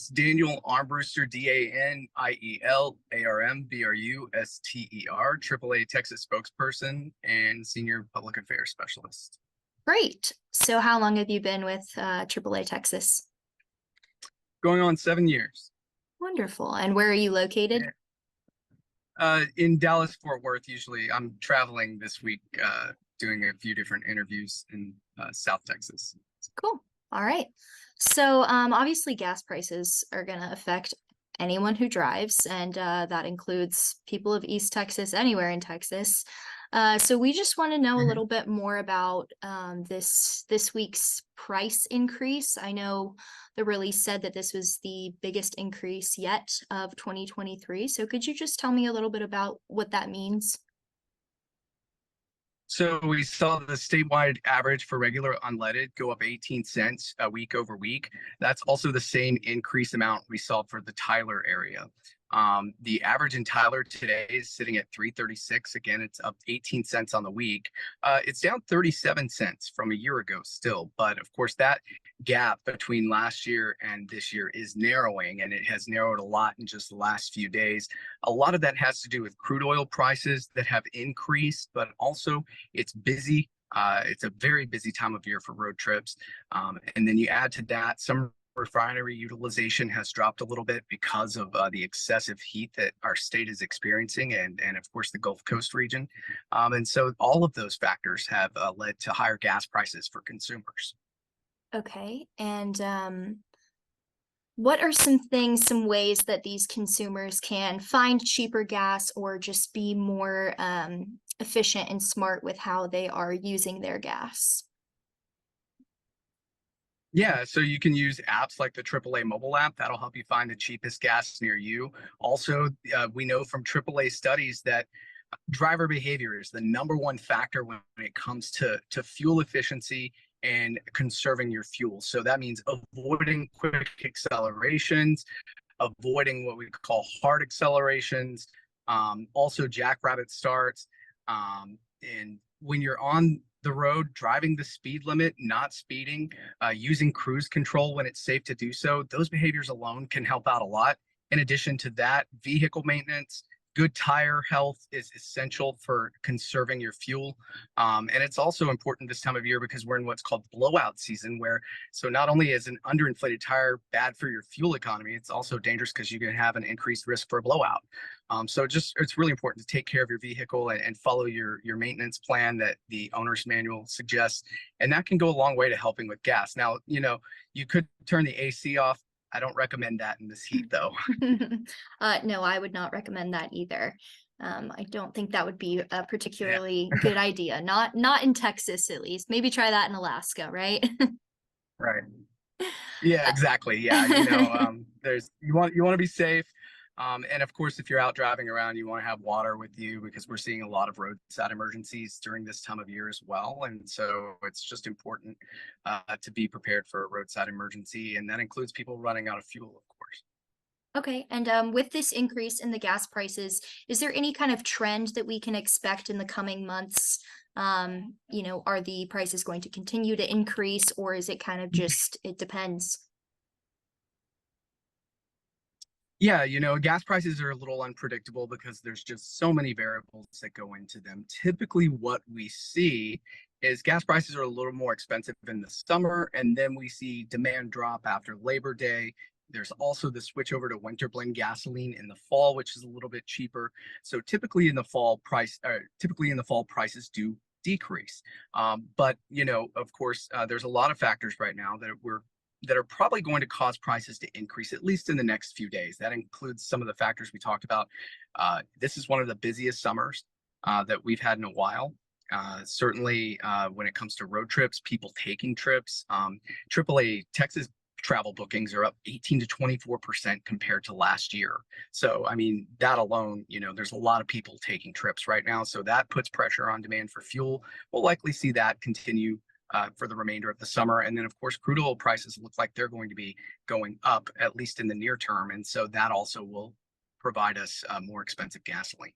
It's Daniel Armbruster, DANIEL ARMBRUSTER, AAA Texas spokesperson and senior public affairs specialist. Great. So how long have you been with AAA Texas? Going on 7 years. Wonderful. And where are you located? In Dallas, Fort Worth, usually. I'm traveling this week, doing a few different interviews in South Texas. Cool. All right. So obviously gas prices are going to affect anyone who drives, and that includes people of East Texas, anywhere in Texas. So we just want to know a little bit more about this week's price increase. I know the release said that this was the biggest increase yet of 2023. So could you just tell me a little bit about what that means? So we saw the statewide average for regular unleaded go up 18 cents a week over week. That's also the same increase amount we saw for the Tyler area. The average in Tyler today is sitting at 336. Again, it's up 18 cents on the week. It's down 37 cents from a year ago still, but of course that gap between last year and this year is narrowing, and it has narrowed a lot in just the last few days. A lot of that has to do with crude oil prices that have increased, but also it's busy. It's a very busy time of year for road trips. And then you add to that some refinery utilization has dropped a little bit because of the excessive heat that our state is experiencing, and of course the Gulf Coast region. And so all of those factors have led to higher gas prices for consumers. Okay. And what are some ways that these consumers can find cheaper gas or just be more efficient and smart with how they are using their gas? Yeah, so you can use apps like the AAA mobile app. That'll help you find the cheapest gas near you. Also, we know from AAA studies that driver behavior is the #1 factor when it comes to fuel efficiency and conserving your fuel. So that means avoiding quick accelerations, avoiding what we call hard accelerations, also jackrabbit starts. And when you're on the road, driving the speed limit, not speeding, using cruise control when it's safe to do so, those behaviors alone can help out a lot. In addition to that, vehicle maintenance, good tire health is essential for conserving your fuel. And it's also important this time of year because we're in what's called blowout season, where so not only is an underinflated tire bad for your fuel economy, it's also dangerous because you can have an increased risk for a blowout. So it's really important to take care of your vehicle and follow your maintenance plan that the owner's manual suggests. And that can go a long way to helping with gas. Now, you could turn the AC off. I don't recommend that in this heat, though. No, I would not recommend that either. I don't think that would be a particularly good idea. Not in Texas, at least. Maybe try that in Alaska, right? Right. Yeah, exactly. Yeah, there's you want to be safe. And of course, if you're out driving around, you want to have water with you because we're seeing a lot of roadside emergencies during this time of year as well. And so it's just important to be prepared for a roadside emergency. And that includes people running out of fuel, of course. Okay. And with this increase in the gas prices, is there any kind of trend that we can expect in the coming months? Are the prices going to continue to increase, or is it kind of just, it depends? Yeah, gas prices are a little unpredictable because there's just so many variables that go into them. Typically, what we see is gas prices are a little more expensive in the summer, and then we see demand drop after Labor Day. There's also the switch over to winter blend gasoline in the fall, which is a little bit cheaper. So typically in the fall, prices do decrease. But of course, there's a lot of factors right now that are probably going to cause prices to increase, at least in the next few days. That includes some of the factors we talked about. This is one of the busiest summers that we've had in a while. Certainly, when it comes to road trips, people taking trips, AAA Texas travel bookings are up 18 to 24% compared to last year. So, I mean, that alone, there's a lot of people taking trips right now. So that puts pressure on demand for fuel. We'll likely see that continue for the remainder of the summer. And then, of course, crude oil prices look like they're going to be going up, at least in the near term. And so that also will provide us more expensive gasoline.